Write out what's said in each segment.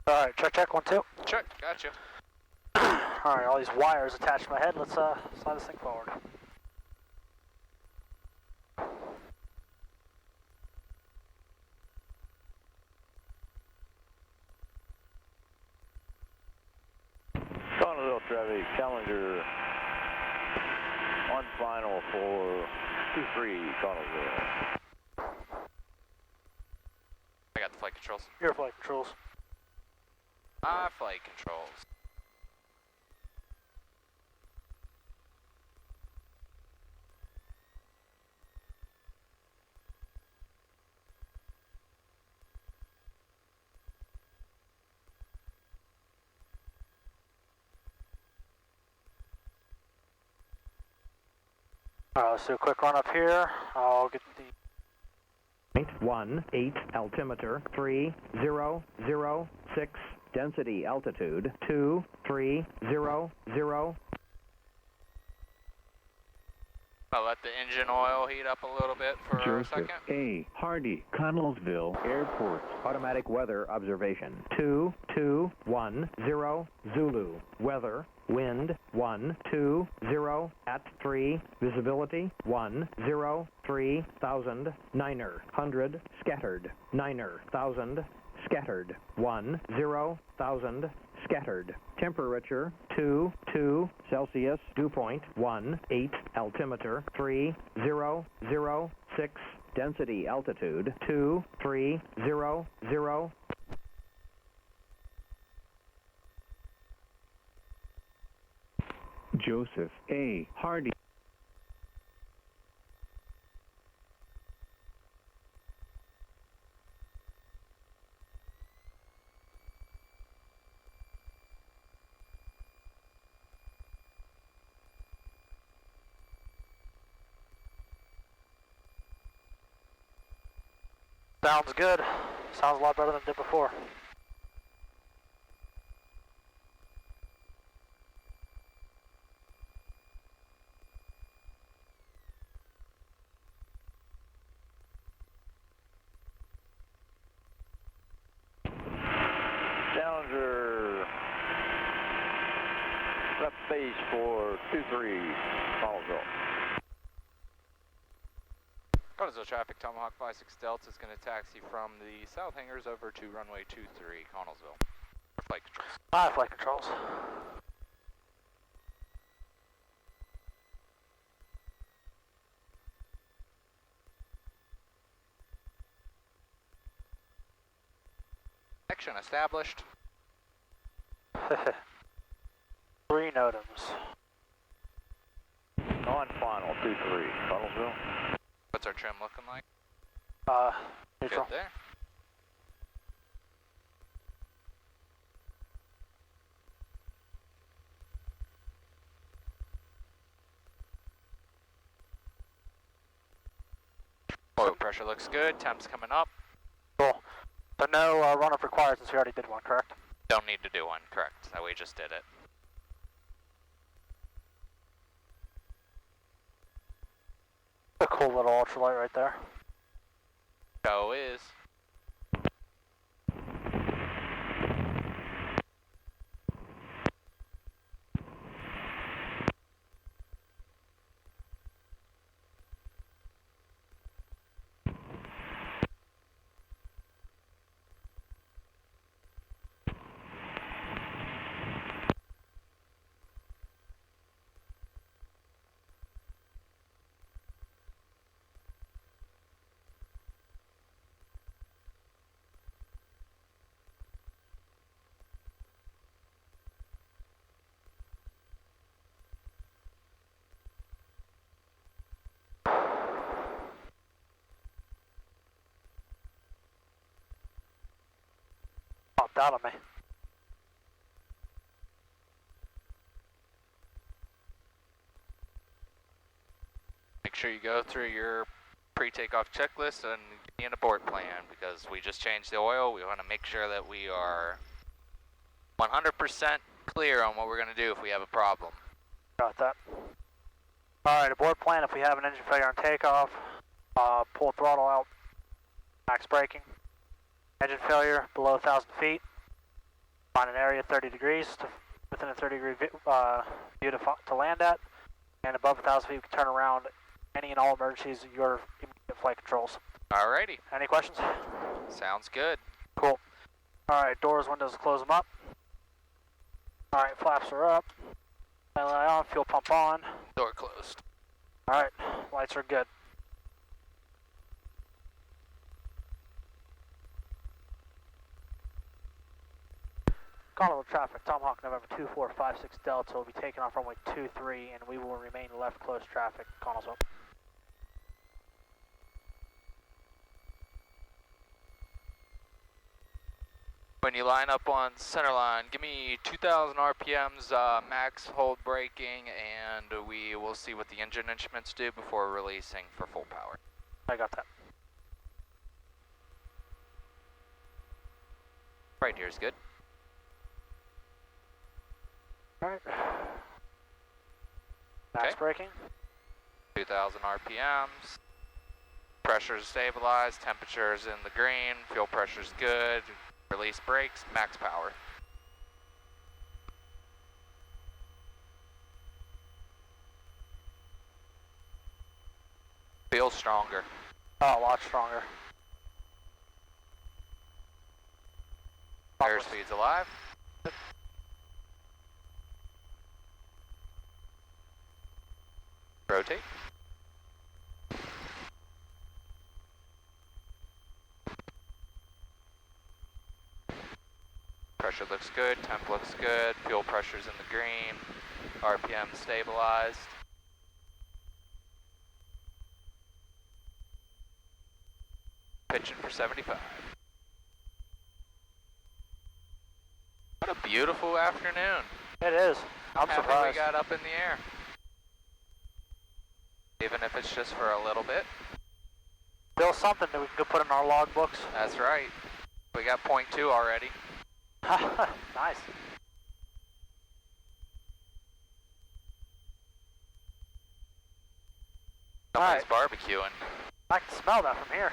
Alright, check 1, 2. Check, gotcha. Alright, all these wires attached to my head. Let's slide this thing forward. Connellsville traffic, Challenger, on final for 23 Connellsville. I got the flight controls. Your flight controls. My flight controls. Alright, let's do a quick run up here. I'll get the 18 altimeter 3006, density altitude 2300. I'll let the engine oil heat up a little bit for a second. A. Hardy, Connellsville Airport. Automatic weather observation 2210 Zulu. Weather, wind 120 at 3, visibility 103,000, Niner 100, scattered, Niner 1,000, scattered, 10,000, scattered. Temperature 22 Celsius, dew point 18, altimeter 3006, density altitude 2300. Joseph A. Hardy. sounds good. Sounds a lot better than it did before. Challenger, left base for 23 Connellsville. Connellsville traffic, Tomahawk 56 Delta is going to taxi from the south hangars over to runway 23 Connellsville. For flight controls. Flight controls. Action established. 3 NOTAMs. On final 23 Connellsville. What's our trim looking like? Neutral. Good there. Oil pressure looks good. Temps coming up. Cool. So no run-up required since we already did one, correct? Don't need to do one. Correct. That we just did it. A cool little ultralight right there. Go is. Popped out on me. Make sure you go through your pre-takeoff checklist and get an abort plan because we just changed the oil. We want to make sure that we are 100% clear on what we're going to do if we have a problem. Got that. Alright, abort plan if we have an engine failure on takeoff. Pull throttle out. Max braking. Engine failure below 1,000 feet. Find an area 30 degrees within a 30-degree view to land at, and above 1,000 feet, we can turn around. Any and all emergencies, your immediate flight controls. Alrighty. Any questions? Sounds good. Cool. Alright, doors, windows, close them up. Alright, flaps are up. LI on, fuel pump on. Door closed. Alright, lights are good. Carnival traffic, Tomahawk November 2456 Delta will be taking off runway 23 and we will remain left close traffic, Connellsville. When you line up on center line, give me 2,000 RPMs, max hold braking, and we will see what the engine instruments do before releasing for full power. I got that. Right here is good. Alright. Max braking. 2,000 RPMs. Pressure is stabilized, temperature is in the green, fuel pressure is good. Release brakes, max power. Feels stronger. Oh, a lot stronger. Airspeed's alive. Rotate. Pressure looks good, temp looks good, fuel pressure's in the green, RPM stabilized. Pitching for 75. What a beautiful afternoon. It is. I'm Happy surprised. we got up in the air. Even if it's just for a little bit. Still something that we can go put in our log books. That's right. We got .2 already. Nice. Somebody's barbecuing. I can smell that from here.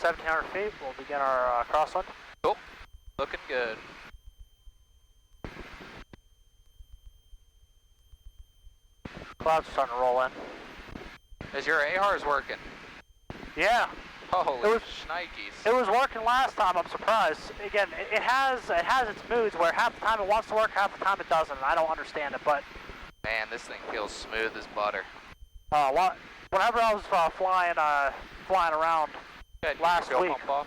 1,700 feet, we'll begin our crosswind. Cool. Looking good. Clouds are starting to roll in. Is your AHRS working? Yeah, Holy It was- shnikes. it was working last time. I'm surprised. Again, it has its moods where half the time it wants to work, half the time it doesn't. And I don't understand it, but Man, this thing feels smooth as butter. whenever I was flying around Good. Last fuel week. pump off.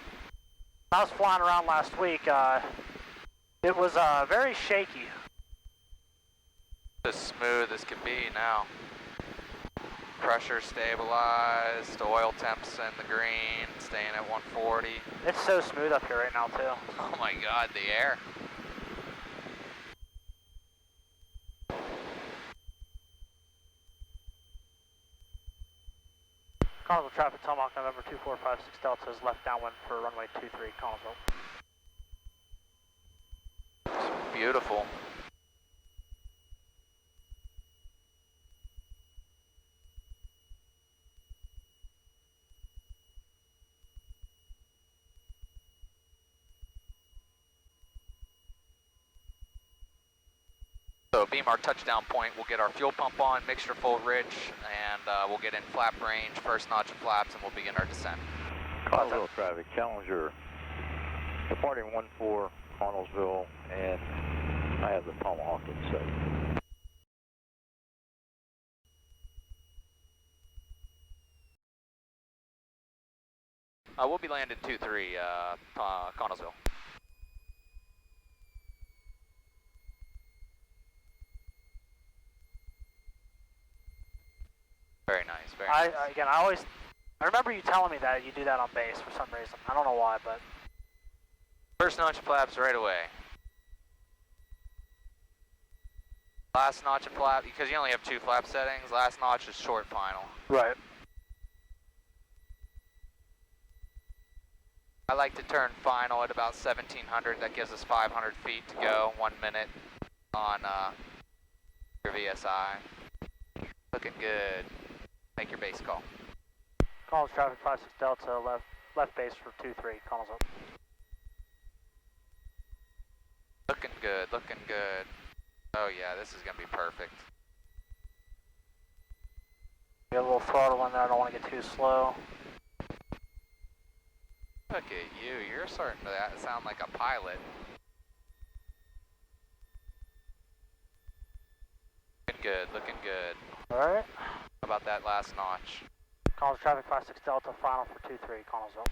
I was flying around last week, it was very shaky. As smooth as can be now. Pressure stabilized, oil temps in the green, staying at 140. It's so smooth up here right now, too. Oh my god, the air. Carnival traffic, Tomahawk November 2456 Delta is left downwind for runway 23, Collinsville. Beautiful. So beam our touchdown point, we'll get our fuel pump on, mixture full rich, and we'll get in flap range, first notch of flaps, and we'll begin our descent. Connellsville traffic, Challenger, departing 14 Connellsville, and I have the Tomahawk in sight. We'll be landing 2-3, Connellsville. Very nice, very nice. I remember you telling me that you do that on base for some reason. I don't know why, but First notch of flaps right away. Last notch of flap, because you only have 2 flap settings, last notch is short final. right. I like to turn final at about 1700, that gives us 500 feet to go, 1 minute on your VSI. Looking good. Make your base call. Collins traffic 56 Delta left base for 23, Collinsville. Looking good. good. Oh yeah, this is gonna be perfect. Get a little throttle in there, I don't want to get too slow. Look at you, you're starting to sound like a pilot. Looking good, looking good. Alright. How about that last notch? Connellsville traffic 56 Delta, final for 23, Connellsville.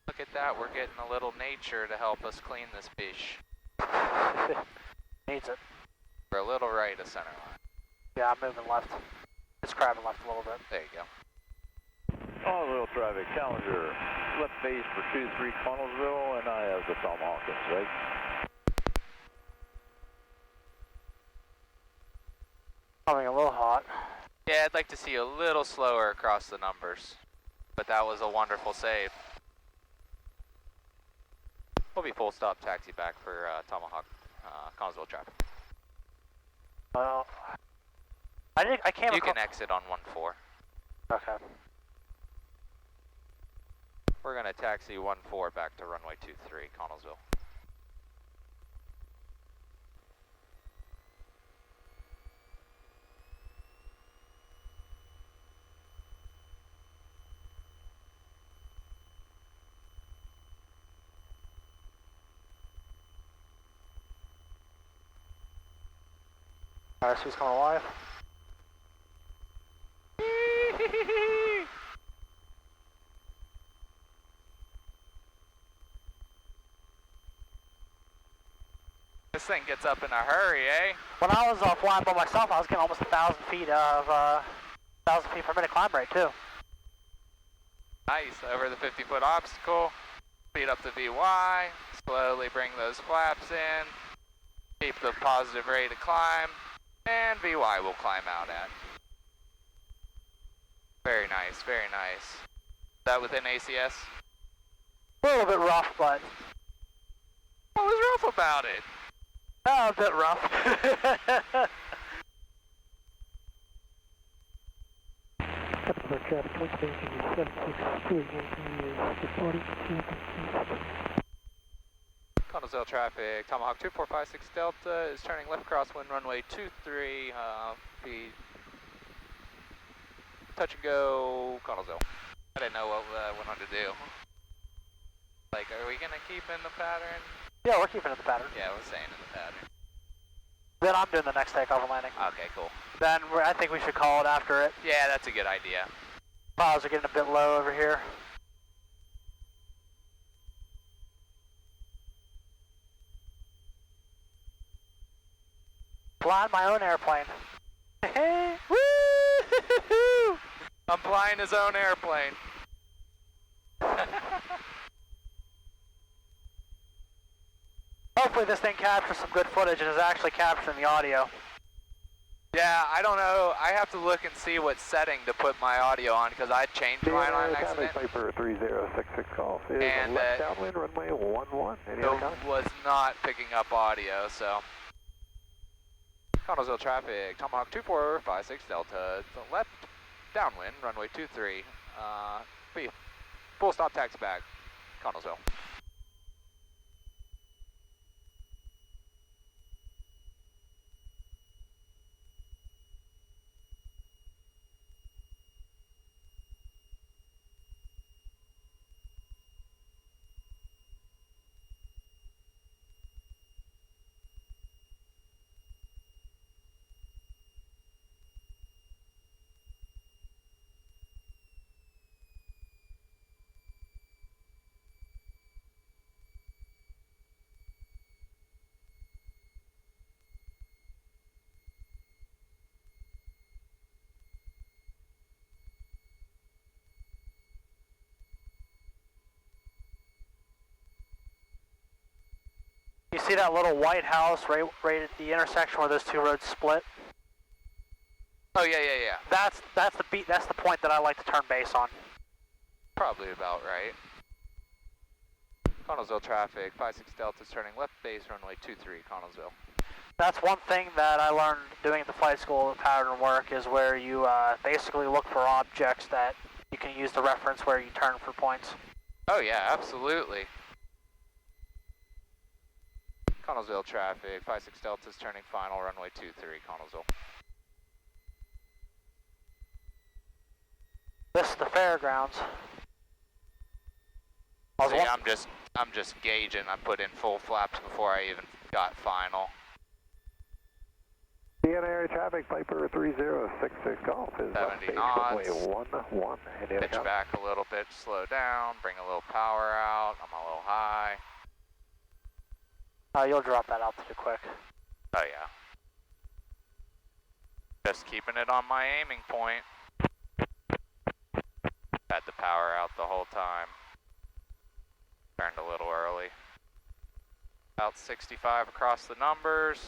Look at that, we're getting a little nature to help us clean this fish. Needs it. We're a little right of center line. Yeah, I'm moving left. It's crabbing left a little bit. There you go. Connellsville traffic, Challenger, left base for 23 Connellsville, and I have the Tomahawk in sight. Coming a little hot. Yeah, I'd like to see a little slower across the numbers, but that was a wonderful save. We'll be full stop taxi back for Tomahawk, Connellsville traffic. Well, I can't. You can exit on 1-4. Okay. We're gonna taxi 1-4 back to runway 23, Connellsville. Alright, so he's coming alive. This thing gets up in a hurry, eh? When I was flying by myself, I was getting almost 1,000 feet of 1,000 feet per minute climb rate too. Nice, over the 50-foot obstacle. Speed up the VY, slowly bring those flaps in. Keep the positive rate of climb, and VY will climb out at. Very nice, very nice. Is that within ACS? A little bit rough, but What was rough about it? a bit rough. Connellsville traffic, Tomahawk 2456 Delta is turning left crosswind runway 23, be touch and go, Connellsville. I didn't know what I wanted to do. Like, are we gonna keep in the pattern? Yeah, we're keeping it the pattern. Yeah, we're staying in the pattern. Then I'm doing the next takeoff and landing. Okay, cool. Then I think we should call it after it. Yeah, that's a good idea. Piles are getting a bit low over here. Flying my own airplane. Woo! I'm flying his own airplane. Hopefully this thing captures some good footage and is actually capturing the audio. Yeah, I don't know. I have to look and see what setting to put my audio on because I changed mine on accident. Piper 3066 call. And left downwind runway 11. Any other comments? was not picking up audio, so. Connellsville traffic, Tomahawk 2456 Delta, the left downwind, runway 23. Be full stop taxi back, Connellsville. You see that little white house right at the intersection where those two roads split? Oh yeah. That's the point that I like to turn base on. Probably about right. Connellsville traffic, 56 Delta is turning left base, runway 23, Connellsville. That's one thing that I learned doing at the flight school pattern work is where you basically look for objects that you can use to reference where you turn for points. Oh yeah, absolutely. Connellsville traffic, 56 Delta's turning final, runway 23, Connellsville. This is the fairgrounds. See, I'm just gauging. I put in full flaps before I even got final. area traffic, Piper 3066 Golf is 70 knots. runway 11. Pitch back a little bit, slow down, bring a little power out. I'm a little high. You'll drop that altitude quick. Oh yeah. Just keeping it on my aiming point. Had the power out the whole time. Turned a little early. About 65 across the numbers.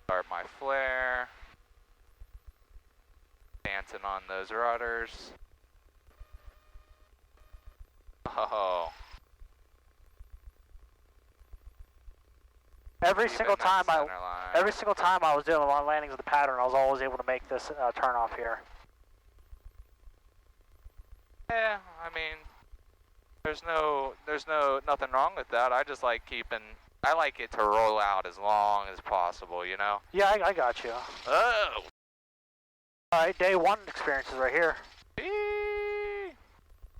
Start my flare. Dancing on those rudders. Oh. Every single time I was doing the long landings of the pattern, I was always able to make this turn off here. Yeah, I mean, there's nothing wrong with that. I just like I like it to roll out as long as possible, you know? Yeah, I got you. Oh! Alright, day one experiences right here. Eee!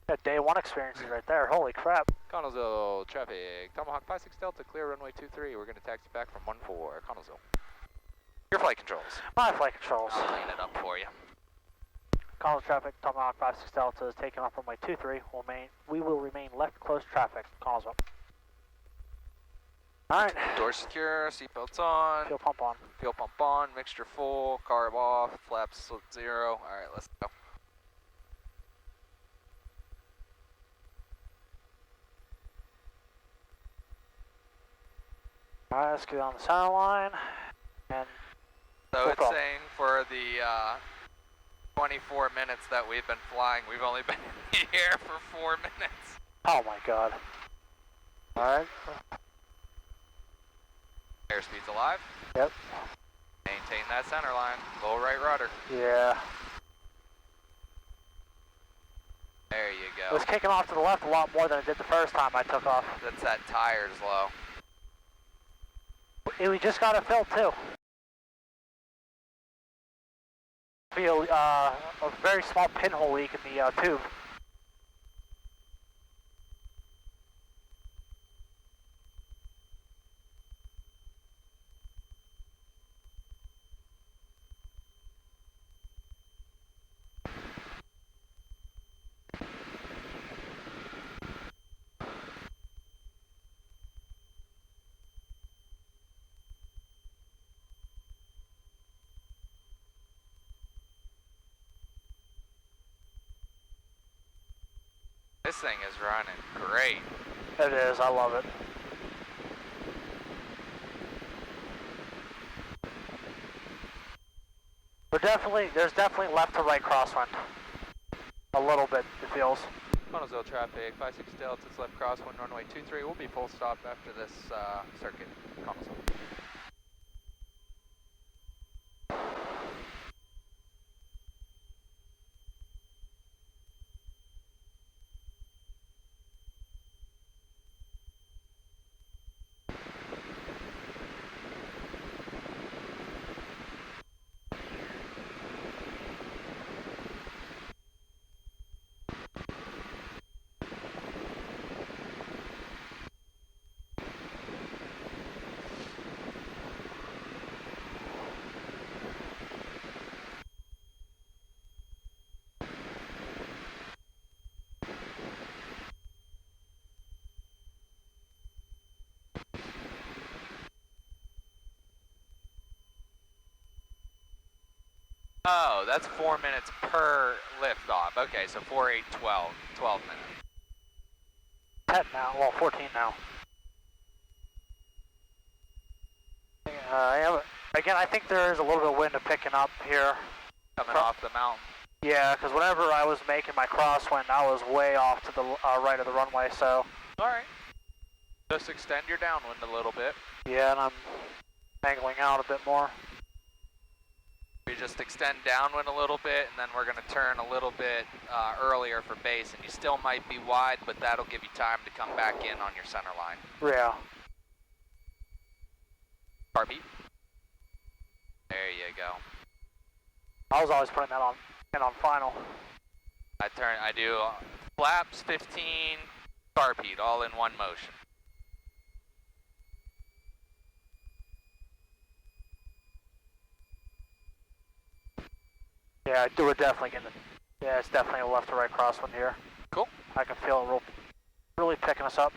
That day one experiences right there. Holy crap. Connellsville traffic, Tomahawk 56 Delta, clear runway 23. We're going to taxi back from 14, Connellsville. Your flight controls. My flight controls. I'll clean it up for you. Connellsville traffic, Tomahawk 56 Delta is taking off runway 23. We will remain left close traffic, Connellsville. Alright. Door secure, seatbelts on. Fuel pump on. Fuel pump on, mixture full, carb off, flaps 0. Alright, let's go. Alright, let's get on the center line. And so it's saying for the 24 minutes that we've been flying, we've only been in the air for 4 minutes. oh my god. Alright. Airspeed's alive. Yep. Maintain that center line. Low right rudder. Yeah. There you It go. was kicking off to the left a lot more than it did the first time I took off. That's that tires low. We just got it filled too. Feel a very small pinhole leak in the tube. This thing is running great. It is, I love it. There's definitely left to right crosswind. A little bit, it feels. Connellsville traffic, 56 Delta's left crosswind, runway 23. We'll be full stop after this circuit, Connellsville. Oh, that's 4 minutes per liftoff. Okay, so 4, 8, 12 minutes. 10 now, well 14 now. Again, I think there is a little bit of wind picking up here. Coming off the mountain. Yeah, because whenever I was making my crosswind, I was way off to the right of the runway, so. Alright. Just extend your downwind a little bit. Yeah, and I'm angling out a bit more. We just extend downwind a little bit, and then we're going to turn a little bit earlier for base, and you still might be wide, but that'll give you time to come back in on your center line. Yeah. Heartbeat. There you go. I was always putting that on final. I do flaps 15, carb heat, all in one motion. Yeah, we're definitely getting it. Yeah, it's definitely a left to right crosswind here. Cool. I can feel it really picking us up.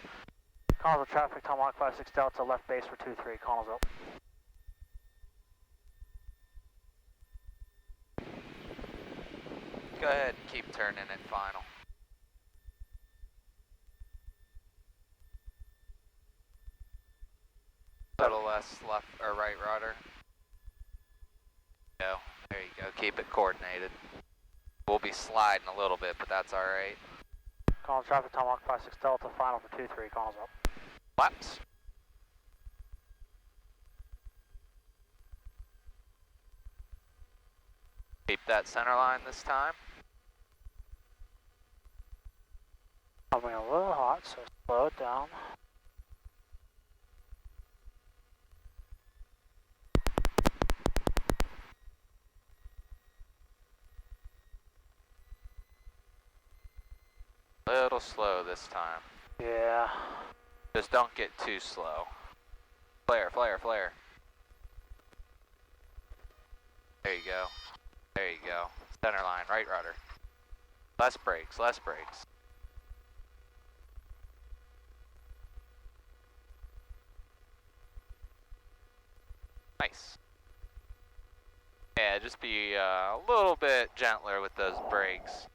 Connellsville traffic, Tomahawk 56 Delta, left base for 23, Connellsville. Go ahead and keep turning it final. Little less left or right rudder. Go. There you go. Keep it coordinated. We'll be sliding a little bit, but that's alright. Connellsville traffic, Tomahawk 56 Delta, final for 23, Connellsville. Flaps. Keep that center line this time. Coming a little hot, so slow it down. Little slow this time. Yeah. Just don't get too slow. Flare, flare, flare. There you go. There you go. Center line, right rudder. Less brakes, less brakes. Nice. Yeah, just be a little bit gentler with those brakes.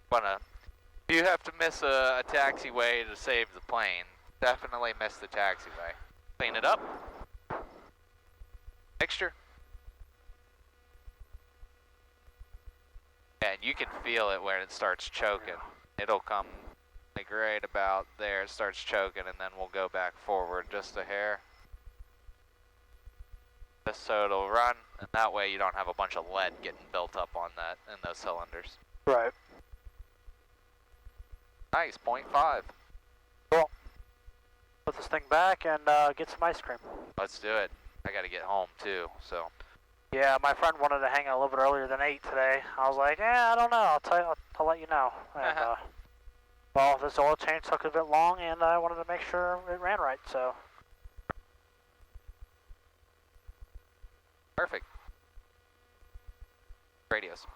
If you have to miss a taxiway to save the plane, definitely miss the taxiway. Clean it up. Mixture. And you can feel it when it starts choking. It'll come like right about there, it starts choking, and then we'll go back forward just a hair. Just so it'll run, and that way you don't have a bunch of lead getting built up on that in those cylinders. Right. Nice, 0.5. Cool. Put this thing back and get some ice cream. Let's do it. I gotta get home too, so. Yeah, my friend wanted to hang out a little bit earlier than 8 today. I was like, I don't know. I'll let you know. And, well, this oil change took a bit long, and I wanted to make sure it ran right, so. Perfect. Radios.